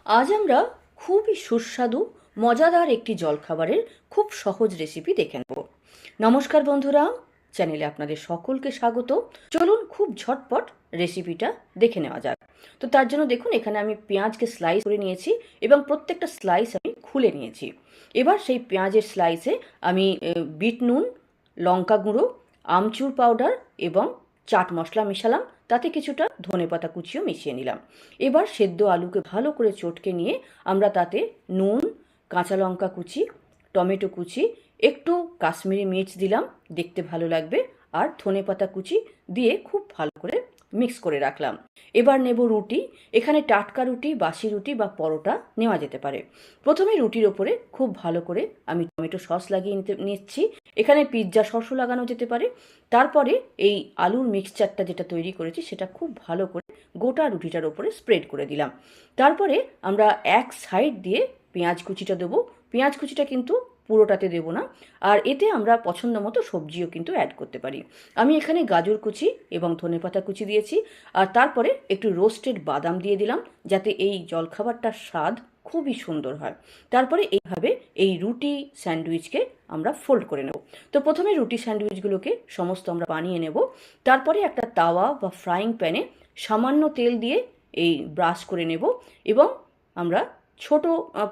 আজ আমরা খুবই সুস্বাদু মজাদার একটি জলখাবারের খুব সহজ রেসিপি দেখে নেব। নমস্কার বন্ধুরা, চ্যানেলে আপনাদের সকলকে স্বাগত। চলুন খুব ঝটপট রেসিপিটা দেখে নেওয়া যাক। তো তার জন্য দেখুন, এখানে আমি পেঁয়াজকে স্লাইস করে নিয়েছি এবং প্রত্যেকটা স্লাইস আমি খুলে নিয়েছি। এবার সেই পেঁয়াজের স্লাইসে আমি বিট নুন, লঙ্কা গুঁড়ো, আমচুর পাউডার এবং চাট মশলা মেশালাম, তাতে কিছুটা ধনেপাতা কুচিও মিশিয়ে নিলাম। এবার সেদ্ধ আলুকে ভালো করে চটকে নিয়ে আমরা তাতে নুন, কাঁচা লঙ্কা কুচি, টমেটো কুচি, একটু কাশ্মীরি মির্চ দিলাম, দেখতে ভালো লাগবে, আর ধনেপাতা কুচি দিয়ে খুব ভালো করে মিক্স করে রাখলাম। এবার নেব রুটি। এখানে টাটকা রুটি, বাসি রুটি বা পরোটা নেওয়া যেতে পারে। প্রথমে রুটির ওপরে খুব ভালো করে আমি টমেটো সস লাগিয়ে নিচ্ছি। এখানে পিৎজা সসও লাগানো যেতে পারে। তারপরে এই আলুর মিক্সচারটা যেটা তৈরি করেছি সেটা খুব ভালো করে গোটা রুটিটার ওপরে স্প্রেড করে দিলাম। তারপরে আমরা এক সাইড দিয়ে পেঁয়াজ কুচিটা দেবো। পেঁয়াজ কুচিটা কিন্তু পুরোটাতে দেবো না, আর এতে আমরা পছন্দ মতো সবজিও কিন্তু অ্যাড করতে পারি। আমি এখানে গাজর কুচি এবং ধনেপাতা কুচি দিয়েছি, আর তারপরে একটু রোস্টেড বাদাম দিয়ে দিলাম, যাতে এই জলখাবারটার স্বাদ খুবই সুন্দর হয়। তারপরে এইভাবে এই রুটি স্যান্ডউইচকে আমরা ফোল্ড করে নেব। তো প্রথমে রুটি স্যান্ডউইচগুলোকে সমস্ত আমরা বানিয়ে নেব। তারপরে একটা তাওয়া বা ফ্রাইং প্যানে সামান্য তেল দিয়ে এই ব্রাশ করে নেব, এবং আমরা ছোট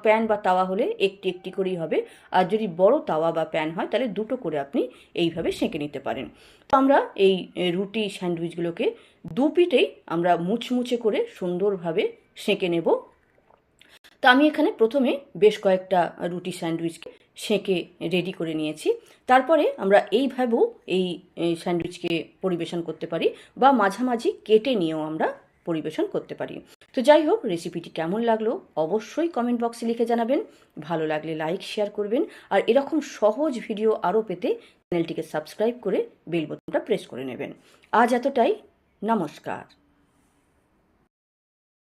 প্যান বা তাওয়া হলে একটি একটি করেই হবে, আর যদি বড় তাওয়া বা প্যান হয় তাহলে দুটো করে আপনি এইভাবে সেঁকে নিতে পারেন। তো আমরা এই রুটি স্যান্ডউইচগুলোকে দু পিঠেই আমরা মুচমুচে করে সুন্দরভাবে সেঁকে নেব। তা আমি এখানে প্রথমে বেশ কয়েকটা রুটি স্যান্ডউইচকে সেঁকে রেডি করে নিয়েছি। তারপরে আমরা এইভাবেও এই স্যান্ডউইচকে পরিবেশন করতে পারি, বা মাঝামাঝি কেটে নিয়েও আমরা পরিবেশন করতে পারি। তো যাই হোক, রেসিপিটি কেমন লাগলো অবশ্যই কমেন্ট বক্সে লিখে জানাবেন। ভালো লাগলে লাইক শেয়ার করবেন, আর এরকম সহজ ভিডিও আরও পেতে চ্যানেলটিকে সাবস্ক্রাইব করে বেল বোতামটা প্রেস করে নেবেন। আজ এতটাই। নমস্কার।